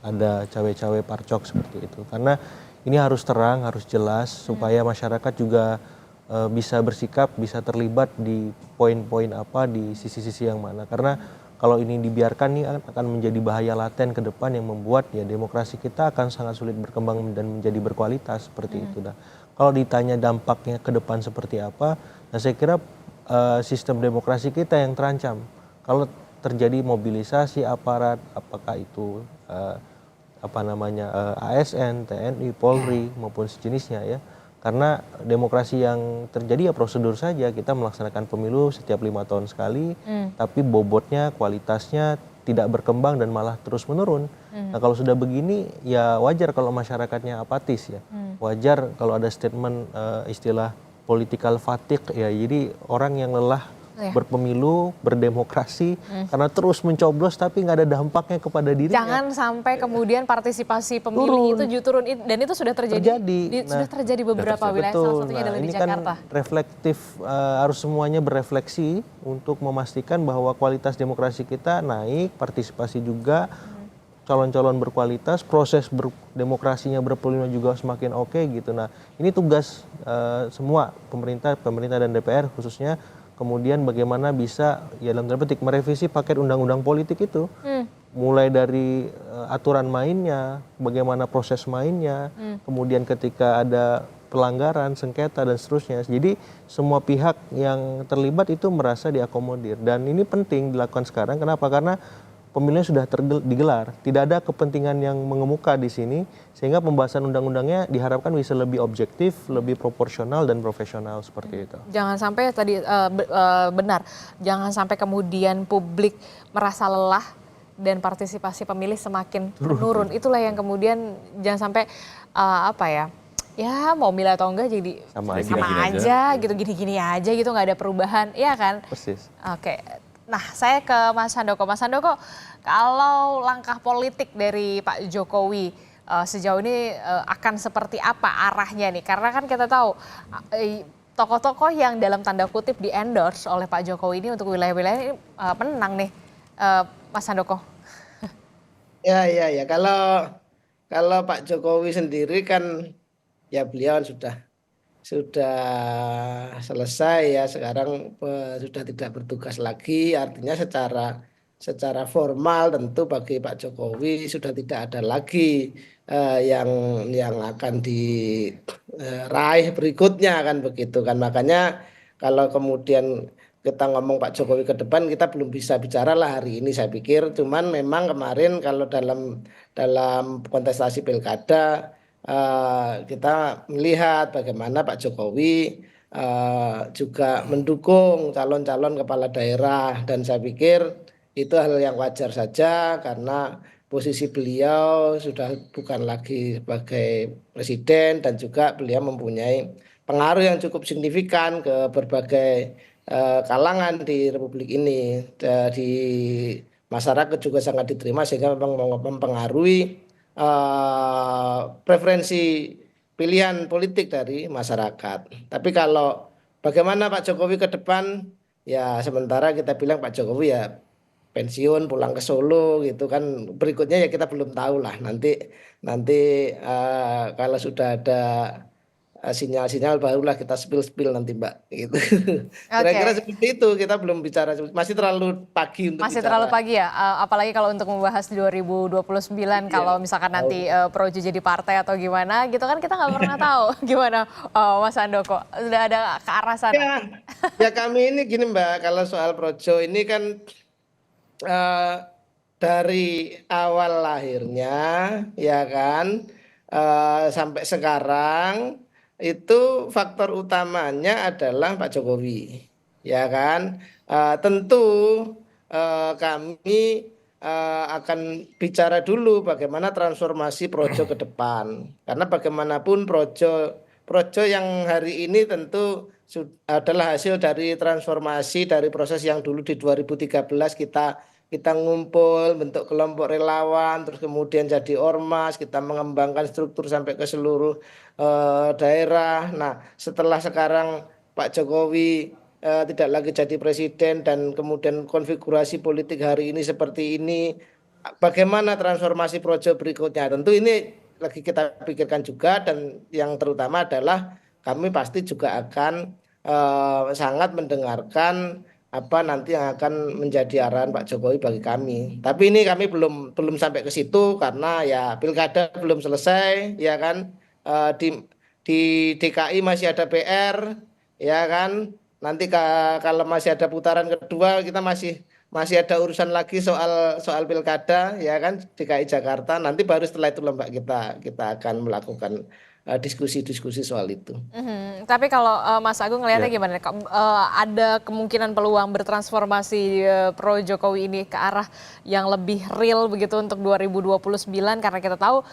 ada cawe-cawe parcok seperti itu. Karena ini harus terang, harus jelas supaya masyarakat juga bisa bersikap, bisa terlibat di poin-poin apa, di sisi-sisi yang mana. Karena kalau ini dibiarkan nih akan menjadi bahaya laten ke depan yang membuat ya demokrasi kita akan sangat sulit berkembang dan menjadi berkualitas seperti itu. Nah, kalau ditanya dampaknya ke depan seperti apa, nah saya kira sistem demokrasi kita yang terancam. Kalau terjadi mobilisasi aparat, apakah itu ASN, TNI, Polri maupun sejenisnya ya. Karena demokrasi yang terjadi ya prosedur saja, kita melaksanakan pemilu setiap 5 tahun sekali, tapi bobotnya, kualitasnya tidak berkembang dan malah terus menurun. Nah kalau sudah begini ya wajar kalau masyarakatnya apatis ya. Wajar kalau ada statement istilah political fatigue ya, jadi orang yang lelah berpemilu, berdemokrasi, karena terus mencoblos tapi nggak ada dampaknya kepada dirinya. Jangan sampai kemudian partisipasi pemilih itu turun, dan itu sudah terjadi. Sudah terjadi beberapa wilayah, salah satunya adalah di Jakarta. Kan reflektif, harus semuanya berefleksi untuk memastikan bahwa kualitas demokrasi kita naik, partisipasi juga, calon-calon berkualitas, proses demokrasinya berpemilu juga semakin oke gitu. Nah ini tugas semua pemerintah dan DPR khususnya. Kemudian bagaimana bisa ya dalam tanda petik merevisi paket undang-undang politik itu, mulai dari aturan mainnya, bagaimana proses mainnya, kemudian ketika ada pelanggaran, sengketa dan seterusnya. Jadi semua pihak yang terlibat itu merasa diakomodir, dan ini penting dilakukan sekarang. Kenapa? Karena pemilunya sudah digelar, tidak ada kepentingan yang mengemuka di sini, sehingga pembahasan undang-undangnya diharapkan bisa lebih objektif, lebih proporsional dan profesional seperti itu. Jangan sampai tadi benar, jangan sampai kemudian publik merasa lelah dan partisipasi pemilih semakin menurun. Itulah yang kemudian jangan sampai ya mau milih atau enggak jadi sama aja gitu, gini-gini aja gitu, nggak ada perubahan, ya kan? Persis. Oke. Nah, saya ke Mas Handoko. Mas Handoko, kalau langkah politik dari Pak Jokowi sejauh ini akan seperti apa arahnya nih? Karena kan kita tahu tokoh-tokoh yang dalam tanda kutip di-endorse oleh Pak Jokowi ini untuk wilayah-wilayah ini menang nih, Mas Handoko. Ya. Kalau Pak Jokowi sendiri kan ya beliau sudah selesai ya, sekarang sudah tidak bertugas lagi, artinya secara formal tentu bagi Pak Jokowi sudah tidak ada lagi yang akan diraih berikutnya kan begitu kan. Makanya kalau kemudian kita ngomong Pak Jokowi ke depan, kita belum bisa bicara lah hari ini saya pikir. Cuman memang kemarin kalau dalam kontestasi pilkada kita melihat bagaimana Pak Jokowi juga mendukung calon-calon kepala daerah, dan saya pikir itu hal yang wajar saja karena posisi beliau sudah bukan lagi sebagai presiden, dan juga beliau mempunyai pengaruh yang cukup signifikan ke berbagai kalangan di Republik ini, di masyarakat juga sangat diterima, sehingga memang mempengaruhi preferensi pilihan politik dari masyarakat. Tapi kalau bagaimana Pak Jokowi ke depan, ya sementara kita bilang Pak Jokowi ya pensiun, pulang ke Solo gitu kan. Berikutnya ya kita belum tahu lah. Nanti kalau sudah ada sinyal-sinyal barulah kita spill nanti Mbak gitu. Kira-kira seperti itu, kita belum bicara, masih terlalu pagi untuk masih bicara. terlalu pagi ya, apalagi kalau untuk membahas 2029 kalau misalkan nanti Projo jadi partai atau gimana gitu kan, kita nggak pernah tahu gimana Mas Handoko, sudah ada ke arah sana. Ya kami ini gini Mbak, kalau soal Projo ini kan dari awal lahirnya ya kan sampai sekarang itu faktor utamanya adalah Pak Jokowi, ya kan. Tentu kami akan bicara dulu bagaimana transformasi Projo ke depan, karena bagaimanapun Projo yang hari ini tentu adalah hasil dari transformasi dari proses yang dulu di 2013 kita ngumpul bentuk kelompok relawan, terus kemudian jadi ormas, kita mengembangkan struktur sampai ke seluruh daerah. Nah setelah sekarang Pak Jokowi tidak lagi jadi presiden dan kemudian konfigurasi politik hari ini seperti ini, bagaimana transformasi Projo berikutnya? Tentu ini lagi kita pikirkan juga, dan yang terutama adalah kami pasti juga akan sangat mendengarkan apa nanti yang akan menjadi arahan Pak Jokowi bagi kami. Tapi ini kami belum sampai ke situ karena ya pilkada belum selesai, ya kan. Di DKI masih ada PR, ya kan. nanti kalau masih ada putaran kedua kita masih ada urusan lagi soal pilkada ya kan DKI Jakarta. Nanti baru setelah itu Mbak kita akan melakukan diskusi-diskusi soal itu. Tapi kalau Mas Agung ngelihatnya gimana? Ada kemungkinan peluang bertransformasi pro Jokowi ini ke arah yang lebih real begitu untuk 2029 karena kita tahu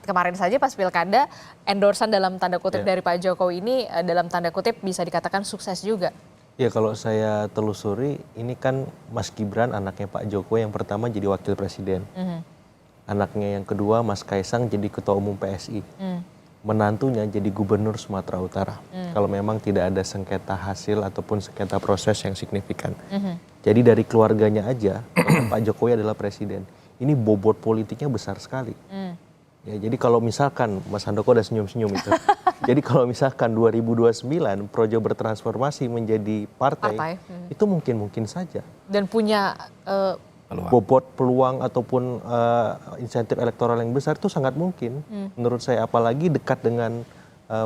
kemarin saja pas pilkada endorsan dalam tanda kutip dari Pak Jokowi ini dalam tanda kutip bisa dikatakan sukses juga. Ya kalau saya telusuri ini kan Mas Gibran anaknya Pak Jokowi yang pertama jadi wakil presiden. Anaknya yang kedua Mas Kaisang jadi ketua umum PSI. Menantunya jadi gubernur Sumatera Utara. Kalau memang tidak ada sengketa hasil ataupun sengketa proses yang signifikan. Jadi dari keluarganya aja, Pak Jokowi adalah presiden. Ini bobot politiknya besar sekali. Ya, jadi kalau misalkan Mas Handoko udah senyum-senyum itu. Jadi kalau misalkan 2029 Projo bertransformasi menjadi partai. Itu mungkin saja. Dan punya bobot peluang ataupun insentif elektoral yang besar itu sangat mungkin menurut saya, apalagi dekat dengan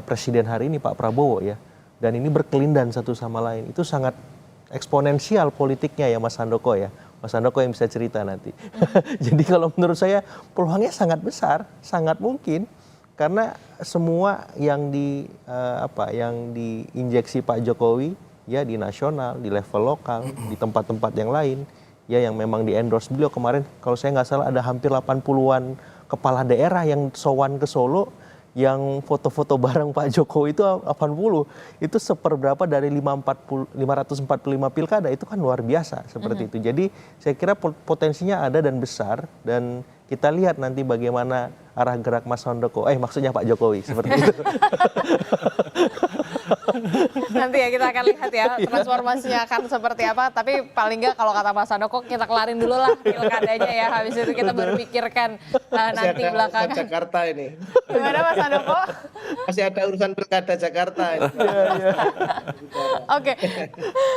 presiden hari ini Pak Prabowo ya, dan ini berkelindan satu sama lain, itu sangat eksponensial politiknya ya Mas Handoko ya, Mas Handoko yang bisa cerita nanti. Jadi kalau menurut saya peluangnya sangat besar, sangat mungkin karena semua yang yang diinjeksi Pak Jokowi ya di nasional, di level lokal, di tempat-tempat yang lain ya yang memang di-endorse beliau kemarin, kalau saya nggak salah ada hampir 80-an kepala daerah yang sowan ke Solo, yang foto-foto bareng Pak Jokowi itu 80, itu seperberapa dari 545 pilkada, itu kan luar biasa seperti itu. Jadi saya kira potensinya ada dan besar, dan kita lihat nanti bagaimana arah gerak Mas Handoko, maksudnya Pak Jokowi, seperti itu. Nanti ya kita akan lihat ya transformasinya akan seperti apa. Tapi paling nggak kalau kata Mas Handoko kita kelarin dulu lah pilkadanya ya. Habis itu kita baru pikirkan nanti belakangan. Jakarta ini. Gimana Mas Handoko? Masih ada urusan pilkada Jakarta ini.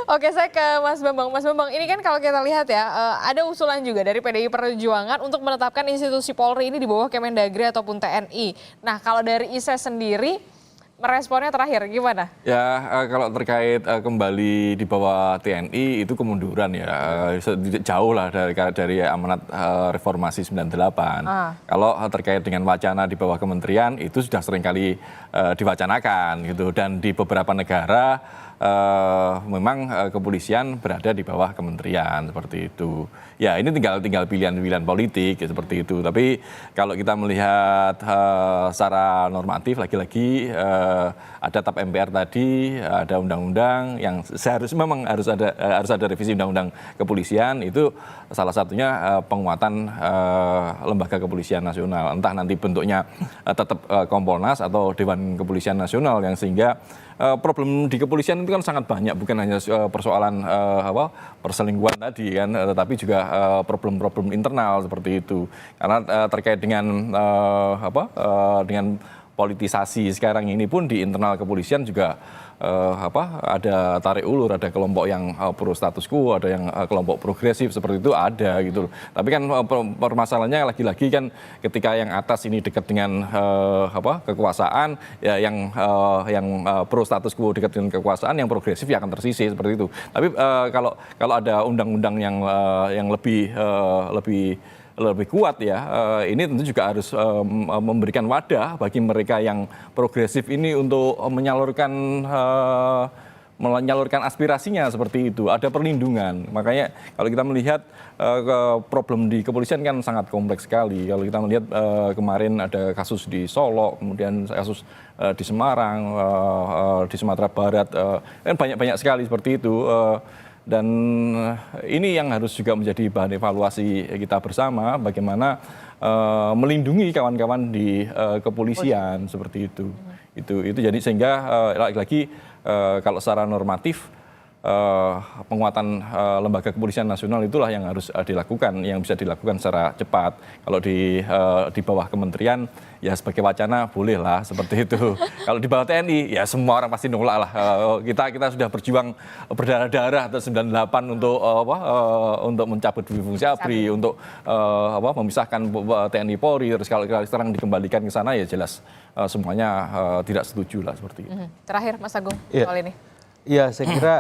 Oke, saya ke Mas Bambang. Mas Bambang, ini kan kalau kita lihat ya ada usulan juga dari PDI Perjuangan untuk menetapkan institusi Polri ini di bawah Kemendagri ataupun TNI. Nah kalau dari ISE sendiri meresponnya terakhir gimana? Ya kalau terkait kembali di bawah TNI itu kemunduran ya, jauh lah dari amanat reformasi 98. Kalau terkait dengan wacana di bawah kementerian itu sudah seringkali diwacanakan gitu, dan di beberapa negara memang kepolisian berada di bawah kementerian seperti itu. Ya ini tinggal pilihan-pilihan politik ya, seperti itu. Tapi kalau kita melihat secara normatif lagi-lagi ada TAP MPR tadi, ada undang-undang yang seharusnya memang harus ada revisi undang-undang kepolisian, itu salah satunya penguatan lembaga kepolisian nasional. Entah nanti bentuknya tetap Kompolnas atau Dewan Kepolisian Nasional, yang sehingga problem di kepolisian itu kan sangat banyak, bukan hanya persoalan perselingkuhan tadi kan, tetapi juga problem-problem internal seperti itu. Karena terkait dengan dengan politisasi sekarang ini pun di internal kepolisian juga ada tarik ulur, ada kelompok yang pro status quo, ada yang kelompok progresif seperti itu ada gitu loh. Tapi kan permasalahannya lagi-lagi kan ketika yang atas ini dekat dengan kekuasaan, ya yang pro status quo dekat dengan kekuasaan, yang progresif ya akan tersisih seperti itu. Tapi kalau ada undang-undang yang lebih kuat ya, ini tentu juga harus memberikan wadah bagi mereka yang progresif ini untuk menyalurkan aspirasinya seperti itu, ada perlindungan. Makanya kalau kita melihat problem di kepolisian kan sangat kompleks sekali. Kalau kita melihat kemarin ada kasus di Solo, kemudian kasus di Semarang, di Sumatera Barat, kan banyak sekali seperti itu. Dan ini yang harus juga menjadi bahan evaluasi kita bersama, bagaimana melindungi kawan-kawan di kepolisian seperti itu. Itu jadi sehingga lagi-lagi kalau secara normatif penguatan lembaga kepolisian nasional itulah yang harus dilakukan, yang bisa dilakukan secara cepat. Kalau di bawah kementerian ya sebagai wacana bolehlah seperti itu. Kalau di bawah TNI ya semua orang pasti nolak lah. Kita sudah berjuang berdarah-darah atau 98 untuk mencabut fungsi ABRI, untuk memisahkan TNI Polri, terus kalau sekarang dikembalikan ke sana ya jelas semuanya tidak setuju lah seperti itu. Terakhir Mas Agung soal ini. Ya, saya kira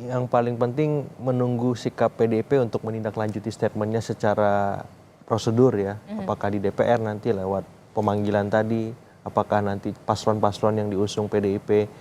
yang paling penting menunggu sikap PDIP untuk menindaklanjuti statementnya secara prosedur ya. Apakah di DPR nanti lewat pemanggilan tadi, apakah nanti paslon-paslon yang diusung PDIP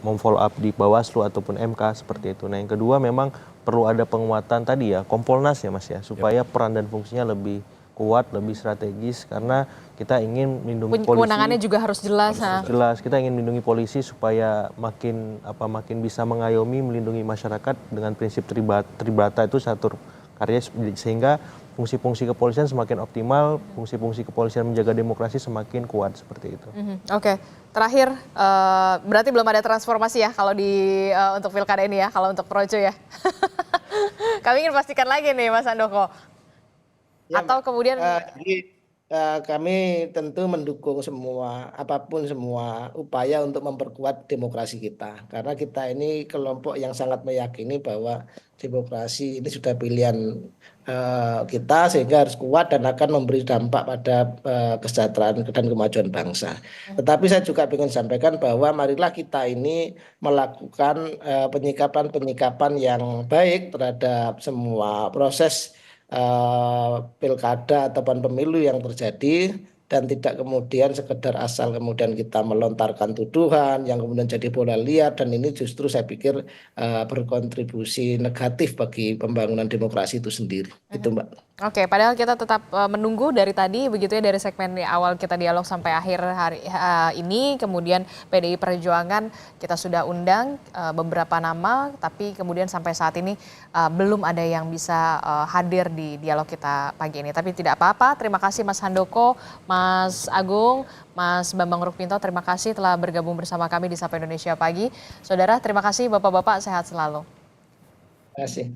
memfollow up di Bawaslu ataupun MK seperti itu. Nah yang kedua memang perlu ada penguatan tadi ya, Kompolnas ya Mas ya, supaya peran dan fungsinya lebih kuat, lebih strategis karena kita ingin melindungi polisi. Kewenangannya juga harus jelas. Jelas, kita ingin melindungi polisi supaya makin bisa mengayomi, melindungi masyarakat dengan prinsip tribata itu satu karya sehingga fungsi-fungsi kepolisian semakin optimal, fungsi-fungsi kepolisian menjaga demokrasi semakin kuat seperti itu. Oke, terakhir berarti belum ada transformasi ya kalau untuk pilkada ini ya, kalau untuk Projo ya. Kami ingin pastikan lagi nih Mas Handoko. Ya, Atau kemudian jadi kami tentu mendukung semua upaya untuk memperkuat demokrasi kita karena kita ini kelompok yang sangat meyakini bahwa demokrasi ini sudah pilihan kita sehingga harus kuat dan akan memberi dampak pada kesejahteraan dan kemajuan bangsa. Tetapi saya juga ingin sampaikan bahwa marilah kita ini melakukan penyikapan yang baik terhadap semua proses pilkada ataupun pemilu yang terjadi dan tidak kemudian sekedar asal kemudian kita melontarkan tuduhan yang kemudian jadi bola liar dan ini justru saya pikir berkontribusi negatif bagi pembangunan demokrasi itu sendiri. Itu Mbak. Oke, padahal kita tetap menunggu dari tadi, begitu ya, dari segmen awal kita dialog sampai akhir hari ini, kemudian PDI Perjuangan kita sudah undang beberapa nama, tapi kemudian sampai saat ini belum ada yang bisa hadir di dialog kita pagi ini. Tapi tidak apa-apa, terima kasih Mas Handoko, Mas Agung, Mas Bambang Rukminto, terima kasih telah bergabung bersama kami di Sapa Indonesia Pagi. Saudara, terima kasih Bapak-Bapak, sehat selalu. Terima kasih.